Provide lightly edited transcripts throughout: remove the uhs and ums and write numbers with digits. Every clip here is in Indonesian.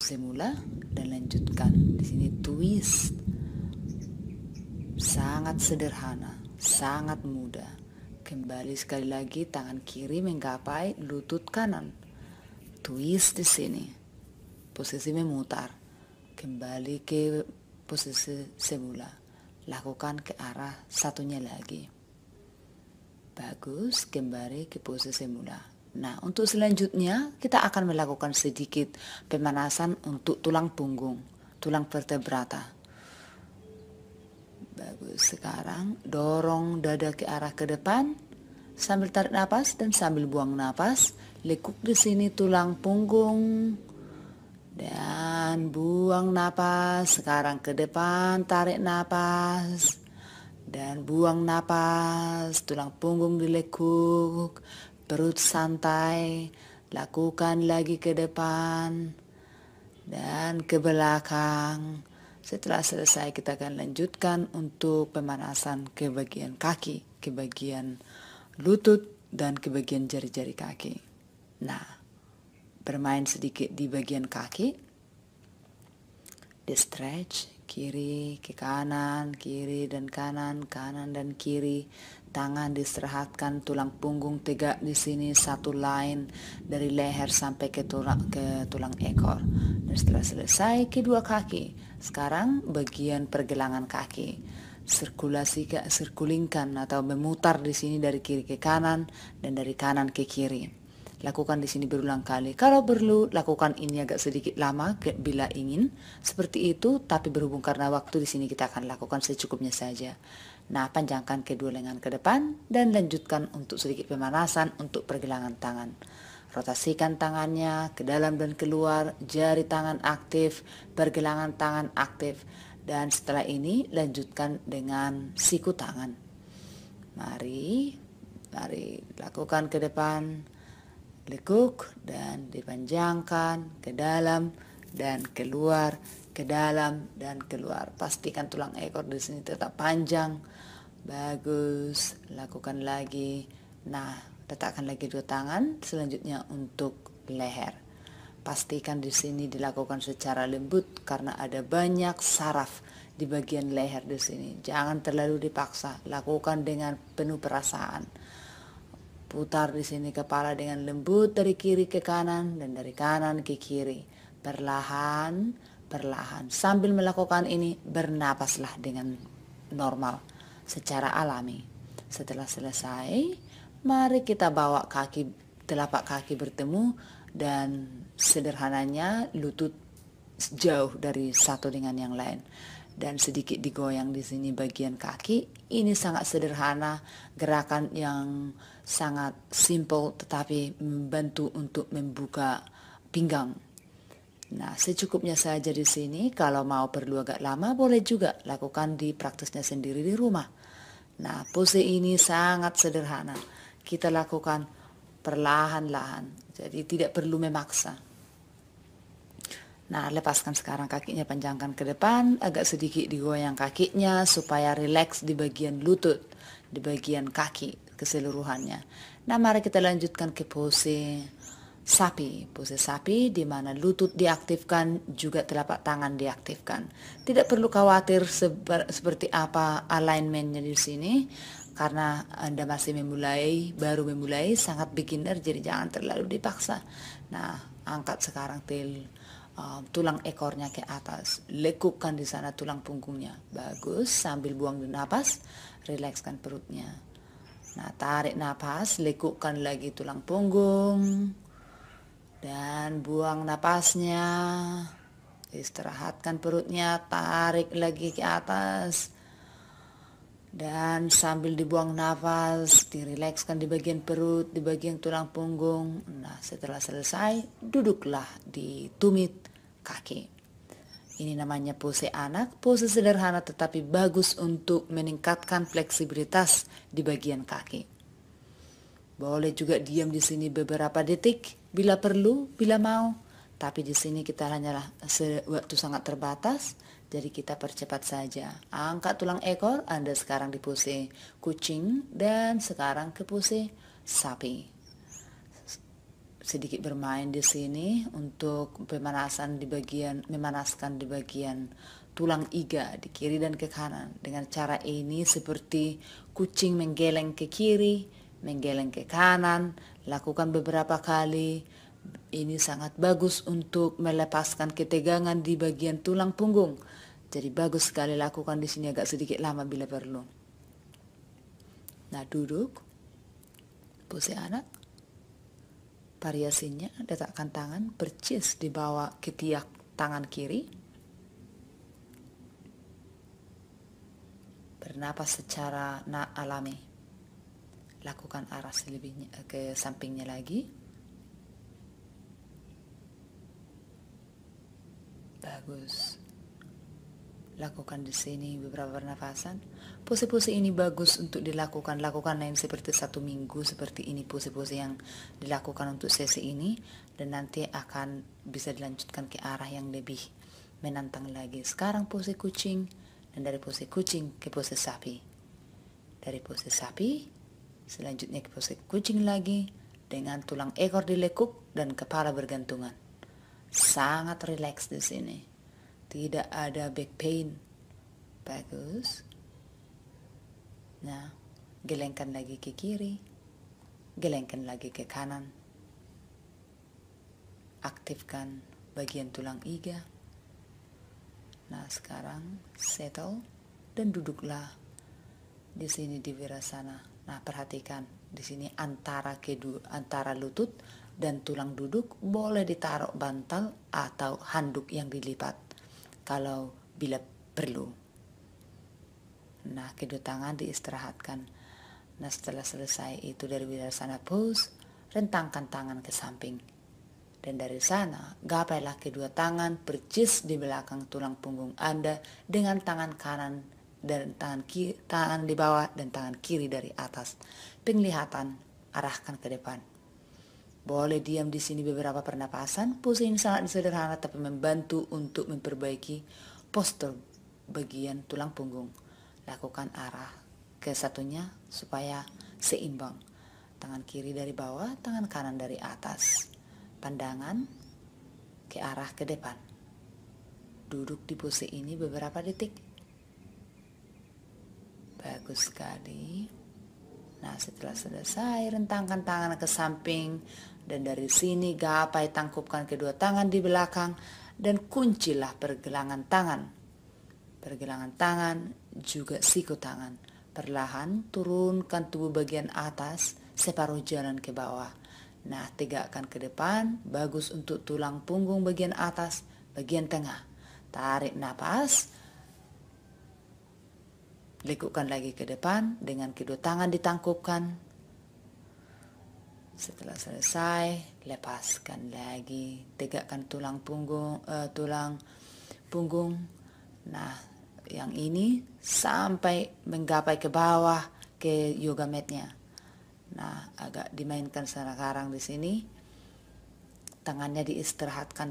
semula dan lanjutkan. Di sini twist. Sangat sederhana, sangat mudah. Kembali sekali lagi, tangan kiri menggapai lutut kanan. Twist di sini. Posisi memutar. Kembali ke posisi semula. Lakukan ke arah satunya lagi. Bagus, kembali ke posisi semula. Nah, untuk selanjutnya kita akan melakukan sedikit pemanasan untuk tulang punggung, tulang vertebrata. Bagus, sekarang dorong dada ke arah ke depan sambil tarik napas dan sambil buang napas. Lekuk di sini tulang punggung dan buang napas. Sekarang ke depan, tarik napas dan buang napas. Tulang punggung dilekuk, perut santai. Lakukan lagi ke depan dan ke belakang. Setelah selesai kita akan lanjutkan untuk pemanasan ke bagian kaki, ke bagian lutut, dan ke bagian jari-jari kaki. Nah, bermain sedikit di bagian kaki. Di stretch, kiri ke kanan, kiri dan kanan, kanan dan kiri. Tangan diistirahatkan, tulang punggung tegak di sini, satu line dari leher sampai ke tulang ekor. Dan setelah selesai, kedua kaki. Sekarang bagian pergelangan kaki. Sirkulingkan atau memutar di sini dari kiri ke kanan dan dari kanan ke kiri. Lakukan di sini berulang kali. Kalau perlu, lakukan ini agak sedikit lama bila ingin. Seperti itu, tapi berhubung karena waktu di sini kita akan lakukan secukupnya saja. Nah, panjangkan kedua lengan ke depan dan lanjutkan untuk sedikit pemanasan untuk pergelangan tangan. Rotasikan tangannya ke dalam dan keluar, jari tangan aktif, pergelangan tangan aktif. Dan setelah ini lanjutkan dengan siku tangan. Mari lakukan ke depan, lekuk dan dipanjangkan ke dalam dan keluar, ke dalam dan keluar. Pastikan tulang ekor di sini tetap panjang. Bagus, lakukan lagi. Nah, letakkan lagi dua tangan. Selanjutnya untuk leher. Pastikan di sini dilakukan secara lembut karena ada banyak saraf di bagian leher di sini. Jangan terlalu dipaksa. Lakukan dengan penuh perasaan. Putar di sini kepala dengan lembut dari kiri ke kanan dan dari kanan ke kiri. Perlahan, perlahan. Sambil melakukan ini, bernapaslah dengan normal, secara alami. Setelah selesai, mari kita bawa telapak kaki bertemu dan sederhananya lutut jauh dari satu dengan yang lain. Dan sedikit digoyang di sini bagian kaki. Ini sangat sederhana, gerakan yang sangat simple tetapi membantu untuk membuka pinggang. Nah, secukupnya saja di sini. Kalau mau perlu agak lama, boleh juga lakukan di praktisnya sendiri di rumah. Nah, pose ini sangat sederhana. Kita lakukan perlahan-lahan, jadi tidak perlu memaksa. Nah, lepaskan sekarang kakinya, panjangkan ke depan, agak sedikit digoyang kakinya supaya rileks di bagian lutut, di bagian kaki keseluruhannya. Nah, mari kita lanjutkan ke pose sapi. Pose sapi di mana lutut diaktifkan, juga telapak tangan diaktifkan. Tidak perlu khawatir seperti apa alignmentnya di sini, karena Anda masih baru memulai, sangat beginner, jadi jangan terlalu dipaksa. Nah, angkat sekarang tulang ekornya ke atas, lekukkan di sana tulang punggungnya. Bagus, sambil buang napas, rilekskan perutnya. Nah, tarik napas, lekukkan lagi tulang punggung dan buang napasnya. Istirahatkan perutnya, tarik lagi ke atas dan sambil dibuang nafas, dirilekskan di bagian perut, di bagian tulang punggung. Nah, setelah selesai, duduklah di tumit kaki. Ini namanya pose anak, pose sederhana tetapi bagus untuk meningkatkan fleksibilitas di bagian kaki. Boleh juga diam di sini beberapa detik bila perlu, bila mau. Tapi di sini kita hanyalah waktu sangat terbatas, jadi kita percepat saja. Angkat tulang ekor, Anda sekarang di pose kucing dan sekarang ke pose sapi. sedikit bermain di sini untuk memanaskan di bagian tulang iga di kiri dan ke kanan. Dengan cara ini seperti kucing menggeleng ke kiri, menggeleng ke kanan, lakukan beberapa kali. Ini sangat bagus untuk melepaskan ketegangan di bagian tulang punggung. Jadi bagus sekali lakukan di sini agak sedikit lama bila perlu. Nah, duduk, pose anak, variasinya letakkan tangan percis di bawah ketiak tangan kiri. Bernapas secara alami. Lakukan arah selebihnya ke sampingnya lagi. Bagus. Lakukan di sini beberapa pernapasan. Pose-pose ini bagus untuk dilakukan. Lakukan lain seperti 1 minggu seperti ini pose-pose yang dilakukan untuk sesi ini, dan nanti akan bisa dilanjutkan ke arah yang lebih menantang lagi. Sekarang pose kucing, dan dari pose kucing ke pose sapi. Dari pose sapi selanjutnya ke pose kucing lagi dengan tulang ekor dilekuk dan kepala bergantungan. Sangat rileks di sini. Tidak ada back pain. Bagus. Nah, gelengkan lagi ke kiri. Gelengkan lagi ke kanan. Aktifkan bagian tulang iga. Nah, sekarang settle dan duduklah di sini di Virasana. Nah, perhatikan di sini antara lutut dan tulang duduk boleh ditaruh bantal atau handuk yang dilipat kalau bila perlu. Nah, kedua tangan diistirahatkan. Nah, setelah selesai itu dari Virasana pose, rentangkan tangan ke samping. Dan dari sana, gapailah kedua tangan percis di belakang tulang punggung Anda dengan tangan kanan dan tangan di bawah dan tangan kiri dari atas. Penglihatan arahkan ke depan. Boleh diam di sini beberapa pernapasan. Pose ini sangat sederhana tapi membantu untuk memperbaiki postur bagian tulang punggung. Lakukan arah ke satunya supaya seimbang. Tangan kiri dari bawah, tangan kanan dari atas. Pandangan ke arah ke depan. Duduk di pose ini beberapa detik. Bagus sekali. Nah, setelah selesai, rentangkan tangan ke samping. Dan dari sini gapai tangkupkan kedua tangan di belakang. Dan kuncilah pergelangan tangan. Pergelangan tangan juga siku tangan. Perlahan turunkan tubuh bagian atas separuh jalan ke bawah. Nah, tegakkan ke depan. Bagus untuk tulang punggung bagian atas, bagian tengah. Tarik napas. Lekukkan lagi ke depan dengan kedua tangan ditangkupkan. Setelah selesai, lepaskan lagi. Tegakkan tulang punggung. Nah, yang ini sampai menggapai ke bawah ke yoga mat-nya. Nah, agak dimainkan sekarang di sini. Tangannya diistirahatkan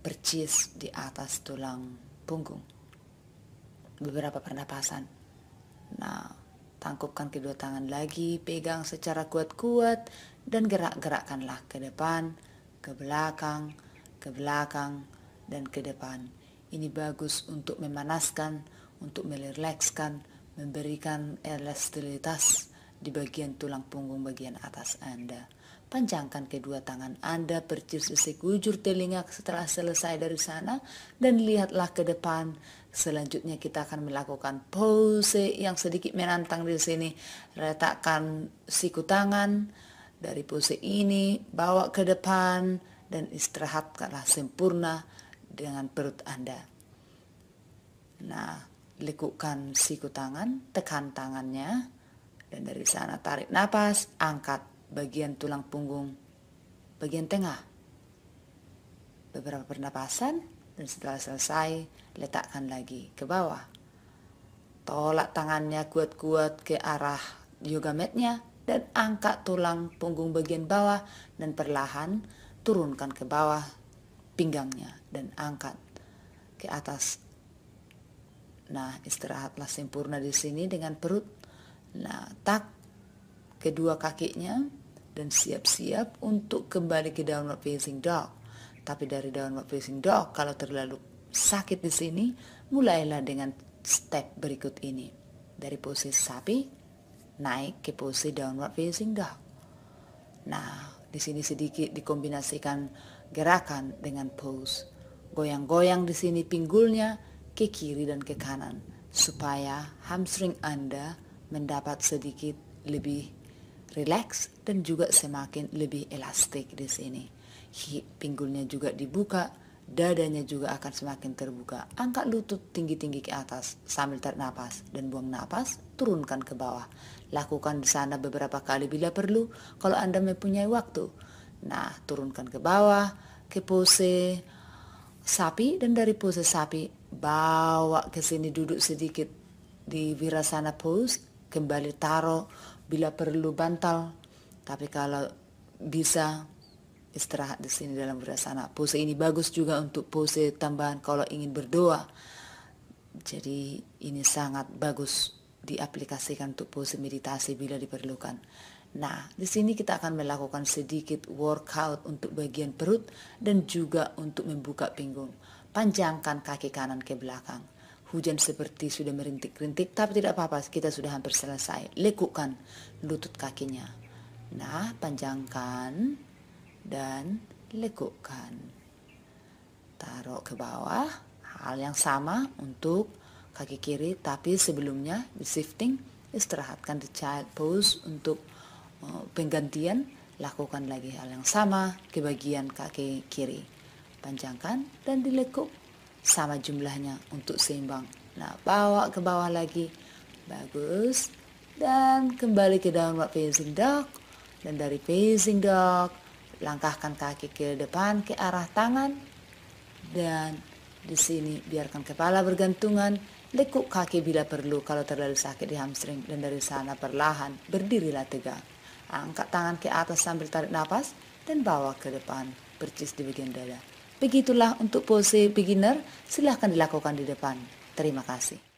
percis di atas tulang punggung. Beberapa pernapasan. Nah, tangkupkan kedua tangan lagi, pegang secara kuat-kuat, dan gerak-gerakkanlah ke depan, ke belakang, dan ke depan. Ini bagus untuk memanaskan, untuk merilekskan, memberikan elastisitas di bagian tulang punggung bagian atas Anda. Panjangkan kedua tangan Anda percis di sekujur telinga setelah selesai dari sana, dan lihatlah ke depan. Selanjutnya kita akan melakukan pose yang sedikit menantang di sini. Letakkan siku tangan dari pose ini, bawa ke depan, dan istirahatkanlah sempurna dengan perut Anda. Nah, lekukkan siku tangan, tekan tangannya, dan dari sana tarik napas, angkat bagian tulang punggung bagian tengah. Beberapa pernapasan, dan setelah selesai, letakkan lagi ke bawah. Tolak tangannya kuat-kuat ke arah yoga mat-nya dan angkat tulang punggung bagian bawah dan perlahan turunkan ke bawah pinggangnya dan angkat ke atas. Nah, istirahatlah sempurna di sini dengan perut. Nah, kedua kakinya dan siap-siap untuk kembali ke downward facing dog. Tapi dari downward facing dog, kalau terlalu sakit di sini, mulailah dengan step berikut ini. Dari posisi sapi, naik ke posisi downward facing dog. Nah, di sini sedikit dikombinasikan gerakan dengan pose. Goyang-goyang di sini pinggulnya ke kiri dan ke kanan, supaya hamstring Anda mendapat sedikit lebih rileks dan juga semakin lebih elastik di sini. Pinggulnya juga dibuka, dadanya juga akan semakin terbuka. Angkat lutut tinggi-tinggi ke atas sambil tarik napas dan buang napas, turunkan ke bawah. Lakukan di sana beberapa kali bila perlu kalau Anda mempunyai waktu. Nah, turunkan ke bawah ke pose sapi, dan dari pose sapi bawa ke sini, duduk sedikit di virasana pose, kembali taruh bila perlu bantal. Tapi kalau bisa istirahat di sini dalam virasana. Pose ini bagus juga untuk pose tambahan kalau ingin berdoa. Jadi ini sangat bagus diaplikasikan untuk pose meditasi bila diperlukan. Nah, di sini kita akan melakukan sedikit workout untuk bagian perut dan juga untuk membuka pinggung. Panjangkan kaki kanan ke belakang. Hujan seperti sudah merintik-rintik, tapi tidak apa-apa, kita sudah hampir selesai. Lekukkan lutut kakinya. Nah, panjangkan dan lekukkan. Taruh ke bawah. Hal yang sama untuk kaki kiri, tapi sebelumnya di shifting, istirahatkan di child pose untuk penggantian. Lakukan lagi hal yang sama ke bagian kaki kiri. Panjangkan dan dilekuk sama jumlahnya untuk seimbang. Nah, bawa ke bawah lagi. Bagus. Dan kembali ke downward facing dog. Dan dari facing dog, langkahkan kaki ke depan ke arah tangan, dan di sini biarkan kepala bergantungan, lekuk kaki bila perlu kalau terlalu sakit di hamstring, dan dari sana perlahan berdirilah tegak. Angkat tangan ke atas sambil tarik nafas dan bawa ke depan, percis di bagian dada. Begitulah untuk pose beginner, silahkan dilakukan di depan. Terima kasih.